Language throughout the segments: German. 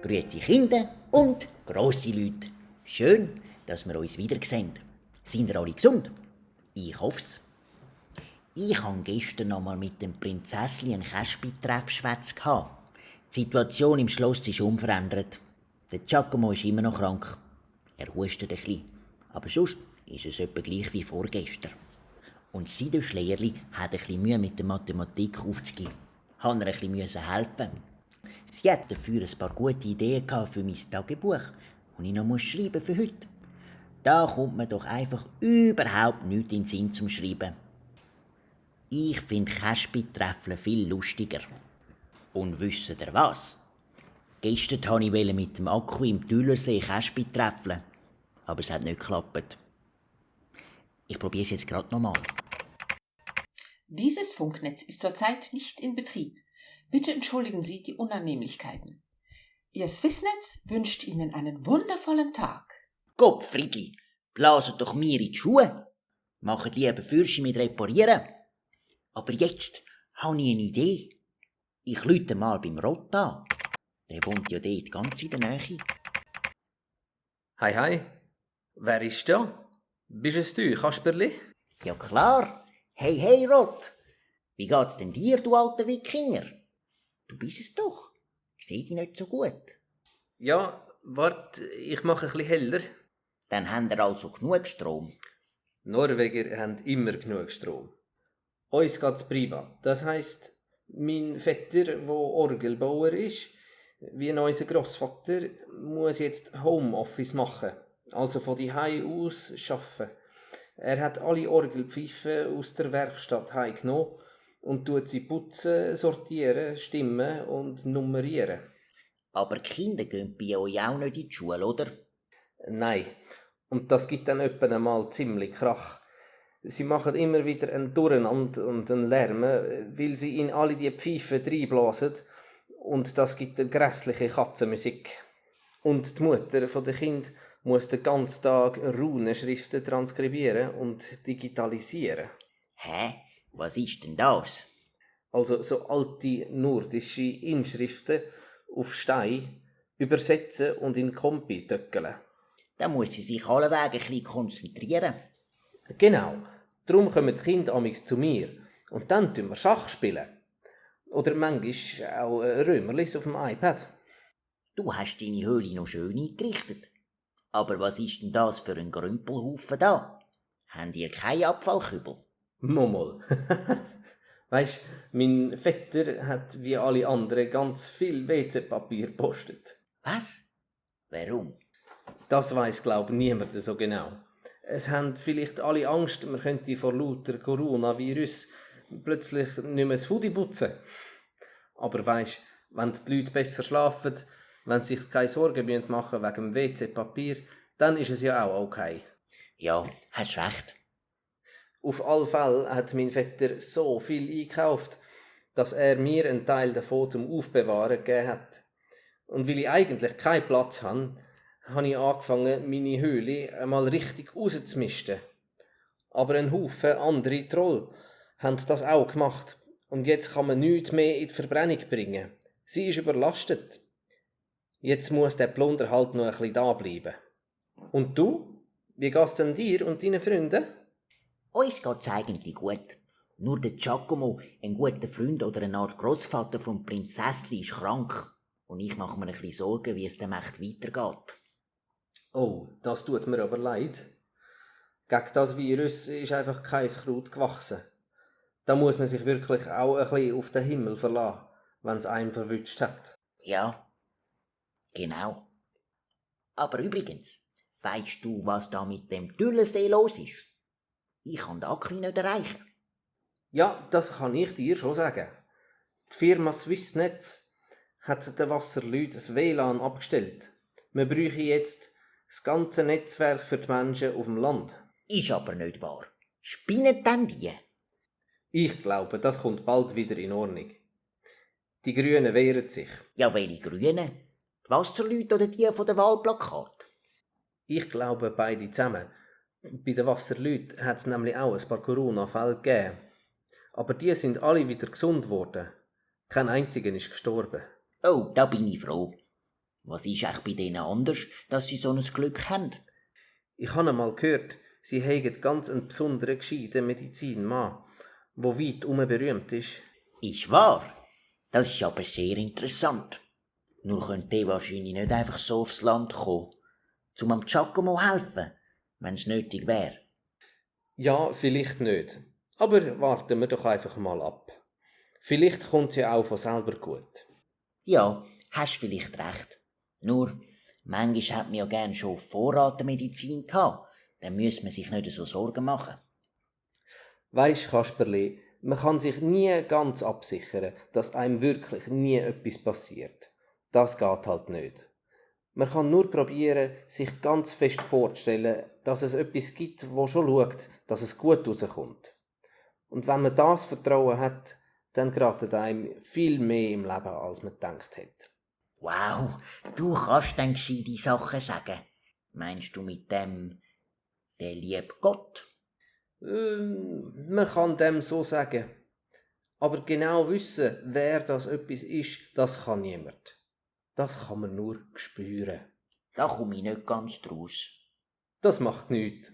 Grüezi Kinder und grosse Leute. Schön, dass wir uns wiedersehen. Sind ihr alle gesund? Ich hoff's. Ich hatte gestern noch mal mit dem Prinzessli einen Käspi-Treffschwätz. Die Situation im Schloss ist unverändert. Der Giacomo ist immer noch krank. Er hustet ein bisschen. Aber sonst ist es etwa gleich wie vorgestern. Und Sido Schleierli hat ein bisschen Mühe mit der Mathematik aufzugeben. Hat er ein bisschen helfen. Sie hat dafür ein paar gute Ideen für mein Tagebuch, das ich noch schreiben für heute. Da kommt mir doch einfach überhaupt nichts in den Sinn zum Schreiben. Ich finde Käspi-Treffeln viel lustiger. Und wisst ihr was? Gestern wollte ich mit dem Akku im Tülersee Käspi treffeln, aber es hat nicht geklappt. Ich probiere es jetzt gerade nochmal. Dieses Funknetz ist zurzeit nicht in Betrieb. Bitte entschuldigen Sie die Unannehmlichkeiten. Ihr Swissnetz wünscht Ihnen einen wundervollen Tag. Gottfriedli, blasen doch mir in die Schuhe. Machen lieber Fürsche mit Reparieren. Aber jetzt habe ich eine Idee. Ich rufe mal beim Rott an. Der wohnt ja dort ganz in der Nähe. Hi, hi. Wer ist da? Bist es du, Kasperli? Ja klar. Hey, hey, Rott. Wie geht's denn dir, du alter Wikinger? Du bist es doch. Ich sehe dich nicht so gut. Ja, warte, ich mache ein bisschen heller. Dann haben wir also genug Strom. Norweger haben immer genug Strom. Uns geht's prima. Das heisst, mein Vetter, der Orgelbauer ist, wie unser Grossvater, muss jetzt Homeoffice machen. Also von daheim aus arbeiten. Er hat alle Orgelpfeifen aus der Werkstatt heimgenommen und tut sie putzen, sortieren, stimmen und nummerieren. Aber die Kinder gehen bei euch auch nicht in die Schule, oder? Nein. Und das gibt dann etwa einmal ziemlich Krach. Sie machen immer wieder ein Durcheinander und einen Lärm, weil sie in alle die Pfeifen reinblasen. Und das gibt eine grässliche Katzenmusik. Und die Mutter von der Kind muss den ganzen Tag Runenschriften transkribieren und digitalisieren. Hä? Was ist denn das? Also so alte nordische Inschriften auf Stein übersetzen und in Kompi töckeln. Da muss sie sich alleweg ein bisschen konzentrieren. Genau. Darum kommen die Kinder amigs zu mir. Und dann tun wir Schach spielen. Oder manchmal auch Römerlis auf dem iPad. Du hast deine Höhle noch schön eingerichtet. Aber was ist denn das für ein Grümpelhaufen da? Habt ihr keinen Abfallkübel? Mommel. Weisst, mein Vetter hat wie alle anderen ganz viel WC-Papier gepostet. Was? Warum? Das weiss, glaub ich, niemand so genau. Es haben vielleicht alle Angst, man könnte vor lauter Coronavirus plötzlich nicht mehr das Foodie putzen. Aber weisst, wenn die Leute besser schlafen, wenn sie sich keine Sorgen machen wegen dem WC-Papier, dann ist es ja auch okay. Ja, hast recht. Auf alle Fälle hat mein Vetter so viel eingekauft, dass er mir einen Teil davon zum Aufbewahren gegeben hat. Und weil ich eigentlich keinen Platz habe, habe ich angefangen, meine Höhle einmal richtig rauszumisten. Aber ein Haufen andere Troll haben das auch gemacht. Und jetzt kann man nichts mehr in die Verbrennung bringen. Sie ist überlastet. Jetzt muss der Plunder halt noch ein bisschen da bleiben. Und du? Wie geht's denn dir und deinen Freunden? Uns geht's eigentlich gut. Nur der Giacomo, ein guter Freund oder eine Art Grossvater vom Prinzessli, ist krank. Und ich mache mir ein bisschen Sorgen, wie es dem echt weitergeht. Oh, das tut mir aber leid. Gegen das Virus ist einfach kein Kraut gewachsen. Da muss man sich wirklich auch ein bisschen auf den Himmel verlassen, wenn es einem verwünscht hat. Ja, genau. Aber übrigens, weisst du, was da mit dem Tüllensee los ist? Ich kann den Akku nicht erreichen. Ja, das kann ich dir schon sagen. Die Firma Swissnetz hat den Wasserleuten das WLAN abgestellt. Wir bräuchten jetzt das ganze Netzwerk für die Menschen auf dem Land. Ist aber nicht wahr. Spinnen denn die? Ich glaube, das kommt bald wieder in Ordnung. Die Grünen wehren sich. Ja, welche Grünen? Die Wasserleute oder die von der Wahlplakat? Ich glaube, beide zusammen. Bei den Wasserleuten hat es nämlich auch ein paar Corona-Fälle gegeben. Aber die sind alle wieder gesund worden. Kein einziger ist gestorben. Oh, da bin ich froh. Was ist echt bei denen anders, dass sie so ein Glück haben? Ich habe einmal gehört, sie haben ganz einen besonderen gescheiten Medizinmann, der weit berühmt ist. Ist wahr? Das ist aber sehr interessant. Nur könnte der wahrscheinlich nicht einfach so aufs Land kommen, um am Giacomo helfen, wenn es nötig wäre. Ja, vielleicht nicht. Aber warten wir doch einfach mal ab. Vielleicht kommt es ja auch von selber gut. Ja, hast vielleicht recht. Nur, manchmal hat man ja gern schon Vorratmedizin gehabt. Dann müsste man sich nicht so Sorgen machen. Weisst, Kasperli, man kann sich nie ganz absichern, dass einem wirklich nie etwas passiert. Das geht halt nicht. Man kann nur probieren, sich ganz fest vorzustellen, dass es etwas gibt, wo schon schaut, dass es gut rauskommt. Und wenn man das Vertrauen hat, dann geratet einem viel mehr im Leben, als man gedacht hat. Wow, du kannst dann gescheite Sachen sagen. Meinst du mit dem, der liebe Gott? Man kann dem so sagen. Aber genau wissen, wer das etwas ist, das kann niemand. Das kann man nur spüren. Da komme ich nicht ganz draus. Das macht nichts.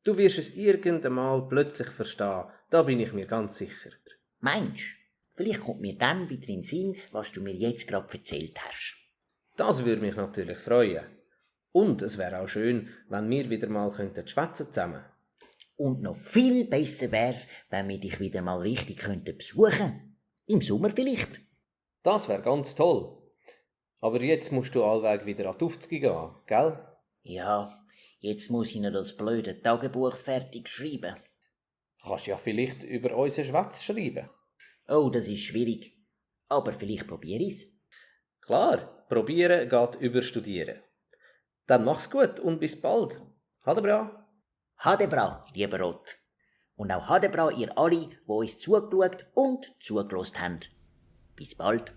Du wirst es irgendwann mal plötzlich verstehen, da bin ich mir ganz sicher. Meinst du? Vielleicht kommt mir dann wieder in den Sinn, was du mir jetzt gerade erzählt hast. Das würde mich natürlich freuen. Und es wäre auch schön, wenn wir wieder mal schwätzen zusammen. Und noch viel besser wär's, wenn wir dich wieder mal richtig besuchen könnten. Im Sommer vielleicht. Das wäre ganz toll. Aber jetzt musst du allweg wieder an die Aufzüge gehen, gell? Ja, jetzt muss ich noch das blöde Tagebuch fertig schreiben. Kannst ja vielleicht über unseren Schwätz schreiben. Oh, das ist schwierig. Aber vielleicht probiere ich's. Klar, probieren geht über studieren. Dann mach's gut und bis bald. Hadebra. Hadebra, lieber Rot. Und auch Hadebra, ihr alle, die uns zugeschaut und zugelost habt. Bis bald.